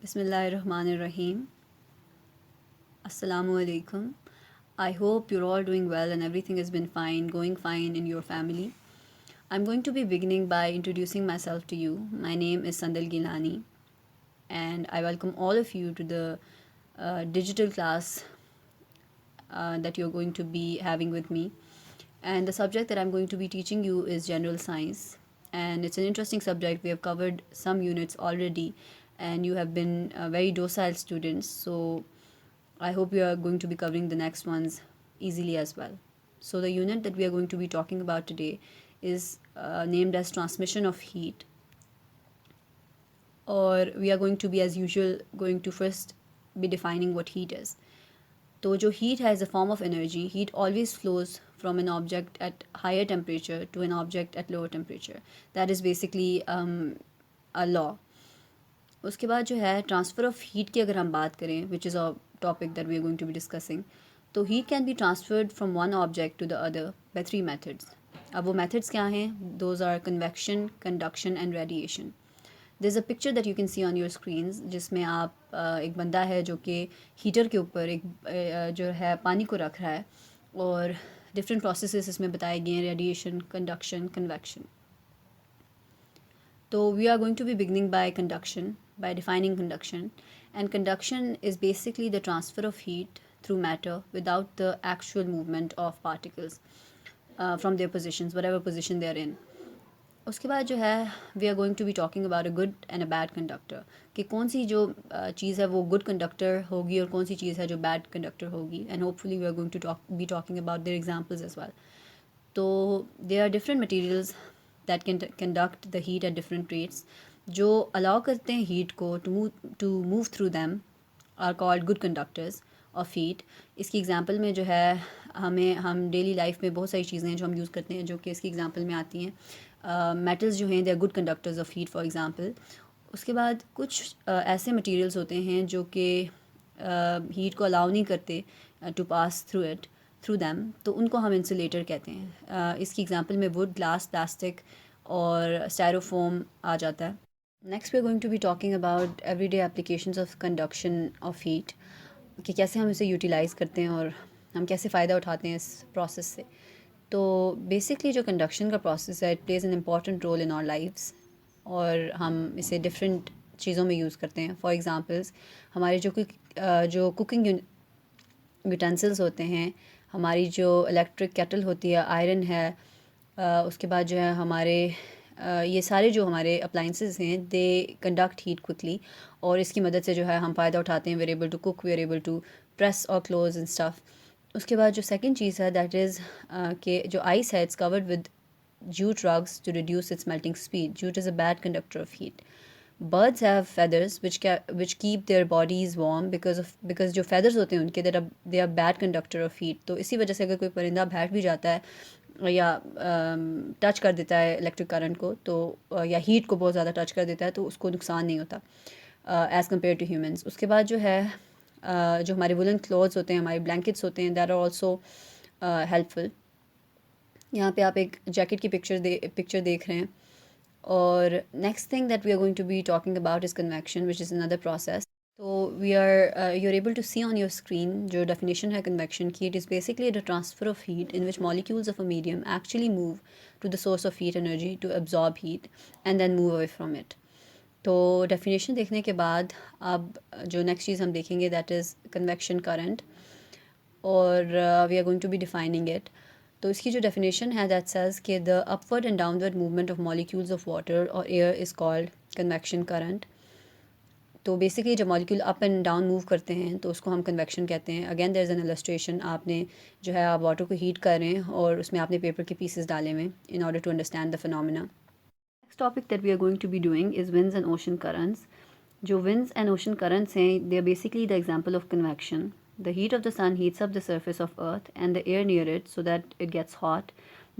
Bismillahirrahmanirrahim. Assalamu alaikum. I hope you're all doing well and everything has been fine, going fine in your family. I'm going to be beginning by introducing myself to you. My name is Sandal Gilani, and I welcome all of you to the digital class that you're going to be having with me. And the subject that I'm going to be teaching you is general science. And it's an interesting subject. We have covered some units already, and you have been very docile students. So I hope we are going to be covering the next ones easily as well. So the unit that we are going to be talking about today is named as transmission of heat, or we are going to be, as usual, going to first be defining what heat is. तो जो heat has a form of energy, heat always flows from an object at higher temperature to an object at lower temperature. That is basically a law. उसके बाद जो है transfer of heat की अगर हम बात करें, which is a topic that we are going to be discussing, तो heat can be transferred from one object to the other by three methods. अब वो मेथड्स क्या हैं? Those are convection, conduction and radiation. There is a picture that you can see on your screens, जिसमें आप एक बंदा है जो कि हीटर के ऊपर एक जो है पानी को रख रहा है, और डिफरेंट प्रोसेसेस इसमें बताए गए हैं: radiation, conduction, convection. So we are going to be beginning by conduction, by defining conduction. And conduction is basically the transfer of heat through matter without the actual movement of particles from their positions, whatever position they are in. उसके बाद जो है we are going to be talking about a good and a bad conductor, कि कौन सी जो चीज़ है वो good conductor होगी और कौन सी चीज़ है जो बैड कंडक्टर होगी. And hopefully we are going to be talking about their examples as well. तो there are different materials that can conduct the heat at different rates. जो अलाउ करते हैं हीट को to move through them are called good conductors of heat. इसकी example में जो है हम डेली लाइफ में बहुत सारी चीज़ें हैं जो हम यूज़ करते हैं जो कि इसकी एग्जांपल में आती हैं. मेटल्स जो हैं they are good conductors of heat for example. उसके बाद कुछ ऐसे मटेरियल्स होते हैं जो कि हीट को अलाउ नहीं करते टू पास थ्रू दैम, तो उनको हम इंसुलेटर कहते हैं. इसकी एग्जांपल में वुड, ग्लास, प्लास्टिक और स्टायरोफोम आ जाता है. Next we are going to be talking about everyday applications of conduction of heat, कि कैसे हम इसे यूटिलाइज़ करते हैं और हम कैसे फ़ायदा उठाते हैं इस प्रोसेस से. तो बेसिकली जो कंडक्शन का प्रोसेस है, it plays an important role in our lifes, और हम इसे डिफरेंट चीज़ों में यूज़ करते हैं. फॉर एग्ज़ाम्पल्स, हमारे जो कुकिंग यूटेंसिल्स होते हैं, हमारी जो इलेक्ट्रिक केटल होती है, आयरन है, उसके बाद जो है हमारे ये सारे जो हमारे अप्लाइंसेस हैं दे कंडक्ट हीट क्विकली, और इसकी मदद से जो है हम फ़ायदा उठाते हैं. We are able to cook, we are able to press और क्लोज एंड स्टफ़. उसके बाद जो सेकंड चीज़ है दैट इज़ कि जो आइस है it's covered with jute rugs to reduce its melting speed. Jute is a bad conductor of heat. Birds have feathers which keep their bodies warm because जो feathers होते हैं उनके they are bad conductor of heat. तो इसी वजह से अगर कोई परिंदा बैठ भी जाता है या टच कर देता है इलेक्ट्रिक करंट को, तो या हीट को बहुत ज़्यादा टच कर देता है, तो उसको नुकसान नहीं होता एज़ कम्पेयर टू ह्यूमंस. उसके बाद जो है जो हमारे वुलन क्लॉथ्स होते हैं, हमारे ब्लैंकेट्स होते हैं, दैट आर ऑल्सो हेल्पफुल. यहाँ पे आप एक जैकेट की पिक्चर देख रहे हैं. और next thing that we are going to be talking about is convection, which is another process. तो we are you are able to see on your screen जो डेफिनेशन है कन्वेक्शन की. It is basically the transfer of heat in which molecules of a medium actually move to the source of heat energy to absorb heat and then move away from it. तो definition देखने के बाद अब जो next चीज़ हम देखेंगे that is convection current, और we are going to be defining it. तो इसकी जो डेफिनेशन है दैट सेज़ कि the upward and downward movement of molecules of water और air is called convection current. तो बेसिकली जब molecule up and down move करते हैं तो उसको हम कन्वेक्शन कहते हैं. Again there is an illustration. आपने जो है आप वाटर को हीट कर रहे हैं और उसमें आपने पेपर के पीसेस डाले हुए in order to understand the phenomena. Next topic that we are going to be doing is winds and ocean currents. जो विंड्स एंड ओशन करंट्स हैं they are basically the example of convection. The heat of the sun heats up the surface of earth and the air near it so that it gets hot.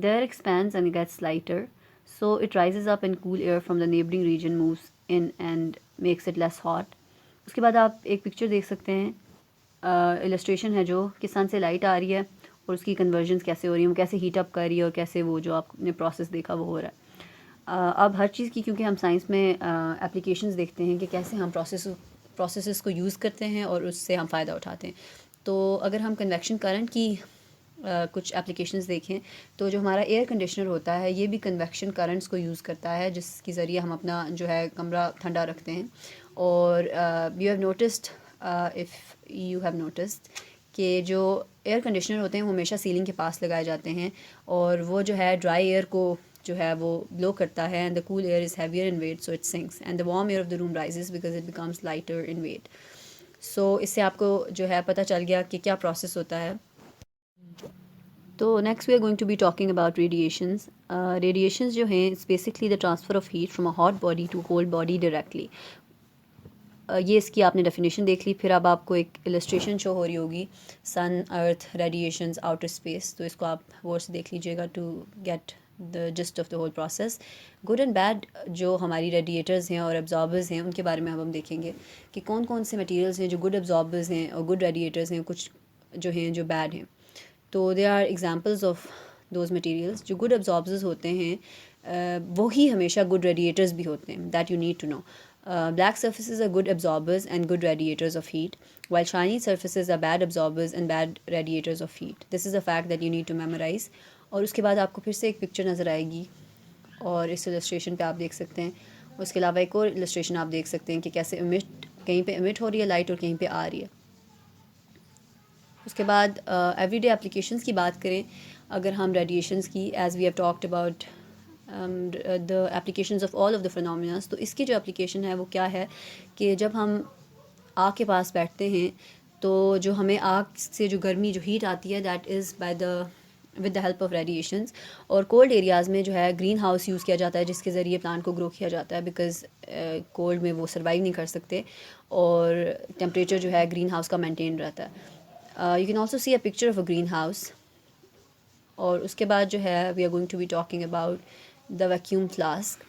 The air expands and it gets lighter, so it rises up and cool air from the neighboring region moves in and makes it less hot. उसके बाद आप एक picture देख सकते हैं, illustration है जो कि सन से लाइट आ रही है और उसकी कन्वर्जन्स कैसे हो रही है, वो कैसे हीट अप कर रही है और कैसे वो जो आपने प्रोसेस देखा वो हो रहा है. अब हर चीज़ की क्योंकि हम साइंस में एप्लीकेशंस देखते हैं कि कैसे हम प्रोसेसेस को यूज़ करते हैं और उससे हम फ़ायदा उठाते हैं। तो अगर हम कन्वेक्शन करंट की कुछ एप्लीकेशंस देखें तो जो हमारा एयर कंडीशनर होता है ये भी कन्वेक्शन करंट्स को यूज़ करता है, जिसके ज़रिए हम अपना जो है कमरा ठंडा रखते हैं। और you have noticed, if you have noticed कि जो एयर कंडीशनर होते हैं वो हमेशा सीलिंग के पास लगाए जाते हैं, और वो जो है ड्राई एयर को जो है वो ब्लो करता है, and the cool air is heavier in weight so it sinks, and the warm air of the room rises because it becomes lighter in weight. So इससे आपको जो है पता चल गया कि क्या प्रोसेस होता है। तो next we are going to be talking about radiations. Radiations जो हैं it's basically the transfer of heat from a hot body to cold body directly. ये इसकी आपने डेफिनेशन देख ली, फिर अब आपको एक इलस्ट्रेशन शो हो रही होगी, sun earth radiations outer space, तो इसको आप गौर से देख लीजिएगा to get the gist of the whole process. Good and bad जो हमारी रेडिएटर्स हैं और एब्जॉर्बर्स हैं उनके बारे में अब हम देखेंगे कि कौन कौन से मटेरियल्स हैं जो गुड एब्जॉर्बर्स हैं और गुड रेडिएटर्स हैं, कुछ जो हैं जो बैड हैं। तो they are examples of those materials. जो गुड एब्जॉर्बर्स होते हैं वो ही हमेशा गुड रेडिएटर्स भी होते हैं, that you need to know. Black surfaces are good absorbers and good radiators of heat, while shiny surfaces are bad absorbers and bad radiators of heat. This is a fact that you need to memorize. और उसके बाद आपको फिर से एक picture नज़र आएगी और इस इलस्ट्रेशन पे आप देख सकते हैं। उसके अलावा एक और इलस्ट्रेशन आप देख सकते हैं कि कैसे इमिट, कहीं पे इमिट हो रही है लाइट और कहीं पे आ रही है। उसके बाद एवरीडे एप्लीकेशंस की बात करें अगर हम रेडिएशंस की, as we have talked about the applications of all of the phenomenas, तो इसकी जो एप्लीकेशन है वो क्या है कि जब हम आग के पास बैठते हैं तो जो हमें आग से जो गर्मी जो हीट आती है that is by the with the help of radiations. और कोल्ड एरियाज़ में जो है ग्रीन हाउस यूज़ किया जाता है जिसके ज़रिए प्लांट को ग्रो किया जाता है, बिकॉज़ कोल्ड में वो सर्वाइव नहीं कर सकते और टेम्परेचर जो है ग्रीन हाउस का मेंटेन रहता है। You can also see a picture of a greenhouse. और उसके बाद जो है we are going to be talking about the vacuum flask.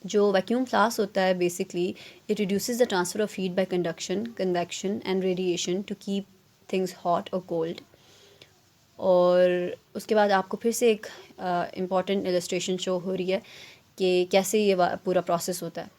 जो वैक्यूम फ्लास्क होता है basically it reduces the transfer of heat by conduction, convection and radiation to keep things hot और cold. और उसके बाद आपको फिर से एक इम्पॉर्टेंट इलस्ट्रेशन शो हो रही है कि कैसे ये पूरा प्रोसेस होता है।